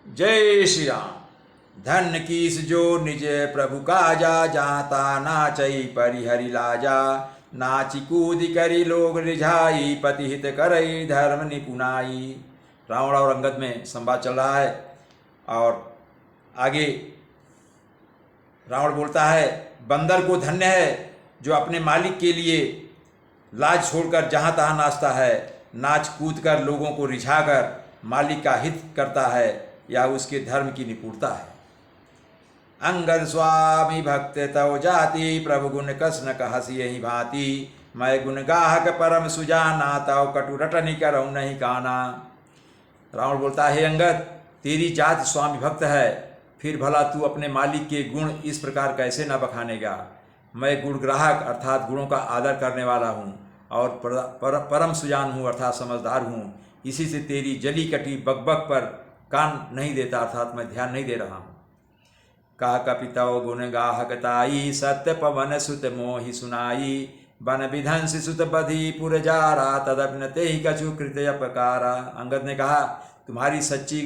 जय श्री राम। धन कीस जो निज प्रभु काजा, जाता नाचई परिहरि लाजा। नाची कूद करी लोग रिझाई, पति हित करई धर्म निपुनाई। रावण और अंगद में संवाद चल रहा है और आगे रावण बोलता है, बंदर को धन्य है जो अपने मालिक के लिए लाज छोड़कर जहाँ तहाँ नाचता है, नाच कूद कर लोगों को रिझाकर मालिक का हित करता है, या उसके धर्म की निपुणता है। अंगद स्वामी भक्त तव जाति, प्रभु गुण कस न कहस यही भांति। मैं गुण गाहक परम सुजाना, तव कटु रटनि करऊँ नहीं काना। रावण बोलता है, अंगद तेरी जात स्वामी भक्त है, फिर भला तू अपने मालिक के गुण इस प्रकार कैसे न बखानेगा। मैं गुण ग्राहक अर्थात गुणों का आदर करने वाला हूँ और परम सुजान हूँ अर्थात समझदार हूँ। इसी से तेरी जली कटी बकबक पर कान नहीं देता अर्थात मैं ध्यान नहीं दे रहा हूँ। का कपितव गुण गाहकताई, सत्य पवन सुत मोहि सुनाई। बन विधंस सुत बधी पुर जारा, तदपिनते ही कछु कृत अपकारा। अंगद ने कहा, तुम्हारी सच्ची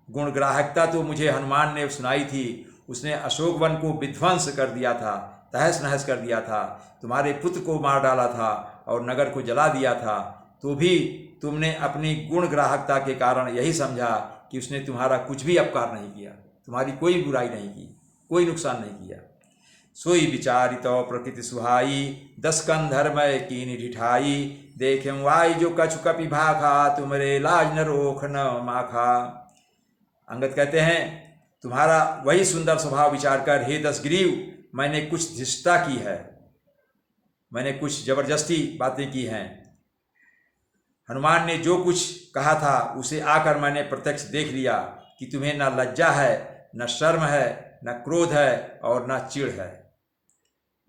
गुण ग्राहकता तो मुझे हनुमान ने सुनाई थी। उसने अशोक वन को विध्वंस कर दिया था, तहस नहस कर दिया था, तुम्हारे पुत्र को मार डाला था और नगर को जला दिया था। तो भी तुमने अपनी गुण ग्राहकता के कारण यही समझा कि उसने तुम्हारा कुछ भी अपकार नहीं किया, तुम्हारी कोई बुराई नहीं की, कोई नुकसान नहीं किया। सोई विचारित प्रकृति सुहाई, दस कंधर्मय कीन ढिठाई। देखें वाई जो कछु कपि भाखा, तुमरे लाज न रोख न माखा। अंगद कहते हैं, तुम्हारा वही सुंदर स्वभाव विचार कर हे दसग्रीव, मैंने कुछ धृष्टता की है, मैंने कुछ जबरदस्ती बातें की हैं। हनुमान ने जो कुछ कहा था उसे आकर मैंने प्रत्यक्ष देख लिया कि तुम्हें न लज्जा है, न शर्म है, न क्रोध है और न चिढ़ है।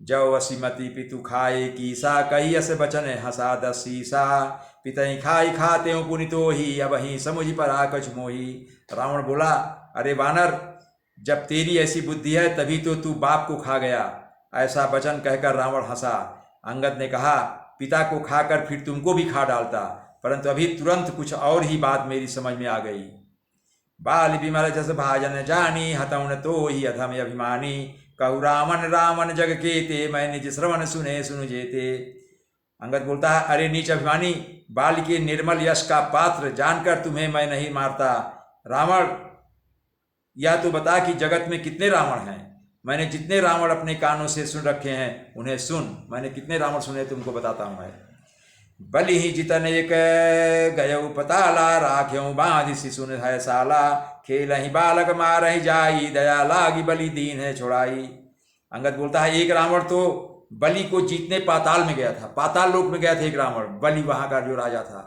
जव वसीमती पितु खाए कीसा, कही अस बचन हंसा दसीसा। पितई खाई खाते हूँ पुनितो ही, अब ही समुझ पर आकच मोही। रावण बोला, अरे वानर, जब तेरी ऐसी बुद्धि है तभी तो तू बाप को खा गया। ऐसा वचन कहकर रावण हंसा। अंगद ने कहा, पिता को खाकर फिर तुमको भी खा डालता, परंतु अभी तुरंत कुछ और ही बात मेरी समझ में आ गई। बाल विमल जस भाजन जानी, हतौन तो ही अधम अभिमानी। कहु रामन रामन जग केते, मैं निज श्रवण सुने सुनु जेते। अंगद बोलता है, अरे नीच अभिमानी, बाल के निर्मल यश का पात्र जानकर तुम्हें मैं नहीं मारता। रावण, यह तो बता कि जगत में कितने रावण हैं। मैंने जितने रावण अपने कानों से सुन रखे हैं उन्हें सुन। मैंने कितने रावण सुने तुमको बताता हूँ मैं। बलि ही जितन एक गयऊ पताला, राख्यों बांध शिशुन है साला। खेल ही बालक मार ही जाई, दया लागी बलि दीन है छोड़ाई। अंगद बोलता है, एक रावण तो बलि को जीतने पाताल में गया था, पाताल लोक में गया था एक रावण, बलि वहां का जो राजा था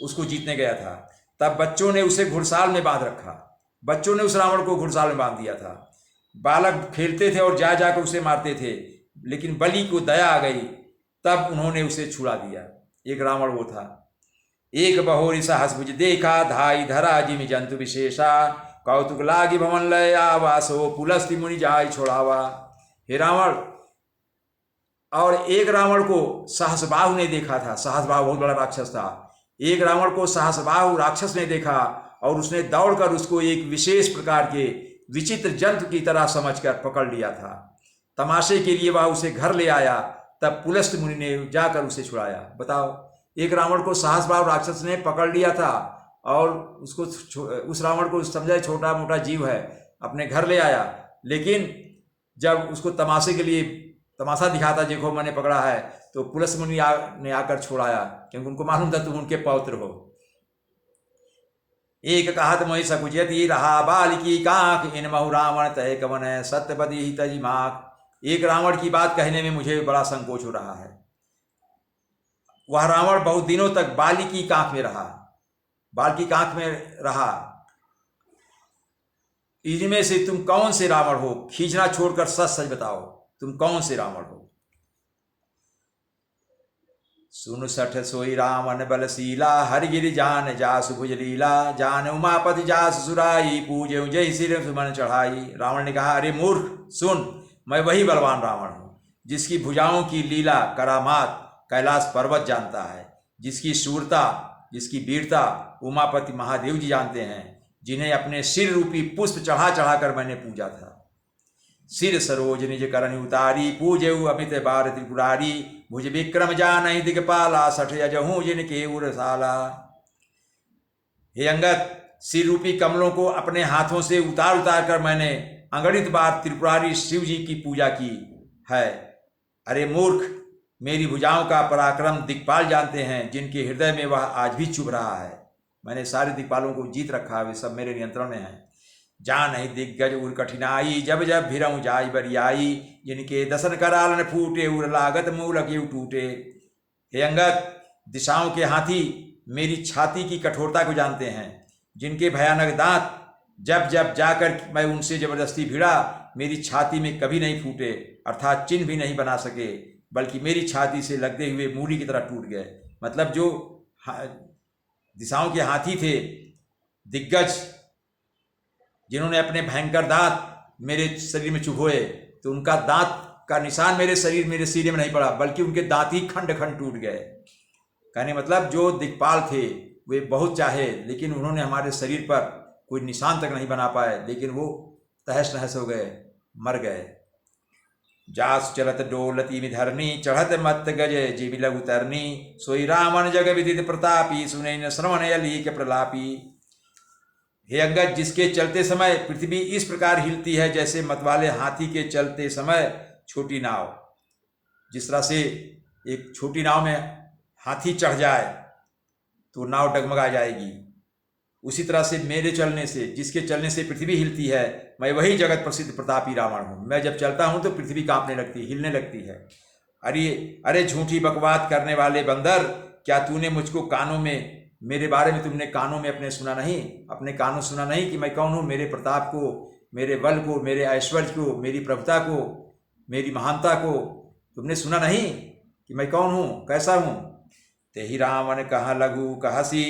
उसको जीतने गया था। तब बच्चों ने उसे घुड़साल में बांध रखा, बच्चों ने उस रावण को घुड़साल में बांध दिया था। बालक खेलते थे और जा जाकर उसे मारते थे, लेकिन बलि को दया आ गई, तब उन्होंने उसे छुड़ा दिया। एक रावण वो था। एक बहोरी साहस भुज देखा, धाई धरा जिमि जंतु विशेषा। कौतुक लागी भवन लय आवासो, पुलस्ति मुनि जाय छोड़ावा। हे रावण, और एक रावण को सहसबाहु ने देखा था। सहसबाहु बहुत बड़ा राक्षस था। एक रावण को सहसबाहु राक्षस ने देखा और उसने दौड़कर उसको एक विशेष प्रकार के विचित्र जंतु की तरह समझकर पकड़ लिया था। तमाशे के लिए वह उसे घर ले आया, तब पुलस्त मुनि ने जाकर उसे छुड़ाया। बताओ, एक रावण को सहसबाहु राक्षस ने पकड़ लिया था और उसको उस रावण को समझा छोटा मोटा जीव है, अपने घर ले आया, लेकिन जब उसको तमाशे के लिए तमाशा दिखाता, देखो मैंने पकड़ा है, तो पुलस्त मुनि ने आकर छुड़ाया, क्योंकि उनको मालूम था तुम उनके पौत्र हो। एक कहत मोहि सकुचयति रहा, बालिकी कांख इन महु रावण तय कवन, सत्य बदी तजी माख। एक रावण की बात कहने में मुझे बड़ा संकोच हो रहा है। वह रावण बहुत दिनों तक बाली की कांख में रहा, बाल की कांख में रहा। इनमें से तुम कौन से रावण हो? खींचना छोड़कर सच सच बताओ, तुम कौन से रावण हो? सुन सठ सोई रावण बलशीला, हरिगिरि जान जासु भुज लीला। जान उमापति जास सुराई, पूजे जय सिर सुमन चढ़ाई। रावण ने कहा, अरे मूर्ख सुन, मैं वही बलवान रावण हूं जिसकी भुजाओं की लीला करामात कैलाश पर्वत जानता है, जिसकी शूरता, जिसकी वीरता उमापति महादेव जी जानते हैं, जिन्हें अपने सिर रूपी पुष्प चढ़ा चढ़ा कर मैंने पूजा था। सिर सरोज निज करनि उतारी, पूजेऊ अमित बार त्रिपुरारी, भुज विक्रम जानहि दिगपाला, सठ अजहूँ जिनके उरसाला। हे अंगद, सिर रूपी कमलों को अपने हाथों से उतार उतार कर मैंने अगणित बार त्रिपुरारी शिव जी की पूजा की है। अरे मूर्ख, मेरी भुजाओं का पराक्रम दिक्पाल जानते हैं, जिनके हृदय में वह आज भी चुभ रहा है। मैंने सारे दिक्पालों को जीत रखा है, वे सब मेरे नियंत्रण में हैं। जान ही दिग्गज उर कठिनाई, जब जब भिरऊँ जाय बरियाई, जिनके दसन कराल न फूटे, उर लागत मूल क्यों टूटे। हे अंगद, दिशाओं के हाथी मेरी छाती की कठोरता को जानते हैं, जिनके भयानक दांत जब जब जाकर मैं उनसे जबरदस्ती भिड़ा, मेरी छाती में कभी नहीं फूटे, अर्थात चिन्ह भी नहीं बना सके, बल्कि मेरी छाती से लगते हुए मूली की तरह टूट गए। मतलब जो दिशाओं के हाथी थे, दिग्गज, जिन्होंने अपने भयंकर दांत मेरे शरीर में चुभोए, तो उनका दांत का निशान मेरे सीने में नहीं पड़ा, बल्कि उनके दांत ही खंड खंड टूट गए। कहने मतलब जो दिक्पाल थे वे बहुत चाहे, लेकिन उन्होंने हमारे शरीर पर कोई निशान तक नहीं बना पाए, लेकिन वो तहस नहस हो गए, मर गए। जास चलत डोलती मिधरनी, चढ़त मत गजे जीवि लघु तरनी, सोई रावण जग विदित प्रतापी, सुने न श्रवण अलीक प्रलापी। हे अंगद, जिसके चलते समय पृथ्वी इस प्रकार हिलती है जैसे मतवाले हाथी के चलते समय छोटी नाव, जिस तरह से एक छोटी नाव में हाथी चढ़ जाए तो नाव डगमगा जाएगी, उसी तरह से मेरे चलने से, जिसके चलने से पृथ्वी हिलती है, मैं वही जगत प्रसिद्ध प्रतापी रावण हूँ। मैं जब चलता हूँ तो पृथ्वी कांपने लगती, हिलने लगती है। अरे झूठी बकवाद करने वाले बंदर, क्या तूने मुझको कानों में, मेरे बारे में तुमने कानों में अपने सुना नहीं, अपने कानों सुना नहीं कि मैं कौन हूँ? मेरे प्रताप को, मेरे बल को, मेरे ऐश्वर्य को, मेरी प्रभुता को, मेरी महानता को तुमने सुना नहीं कि मैं कौन हूँ, कैसा हूँ? तेहि रावण कहा लघु कहसी,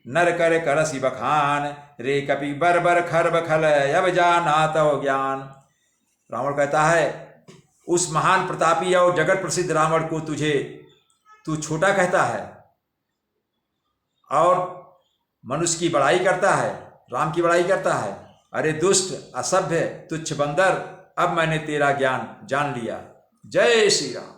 नर कर करसी बखान, रे कपि बर बर खर बखल, अब जाना तो ज्ञान। रावण कहता है, उस महान प्रतापी और जगत प्रसिद्ध रावण को तू छोटा कहता है और मनुष्य की बड़ाई करता है, राम की बड़ाई करता है। अरे दुष्ट, असभ्य, तुच्छ बंदर, अब मैंने तेरा ज्ञान जान लिया। जय श्री राम।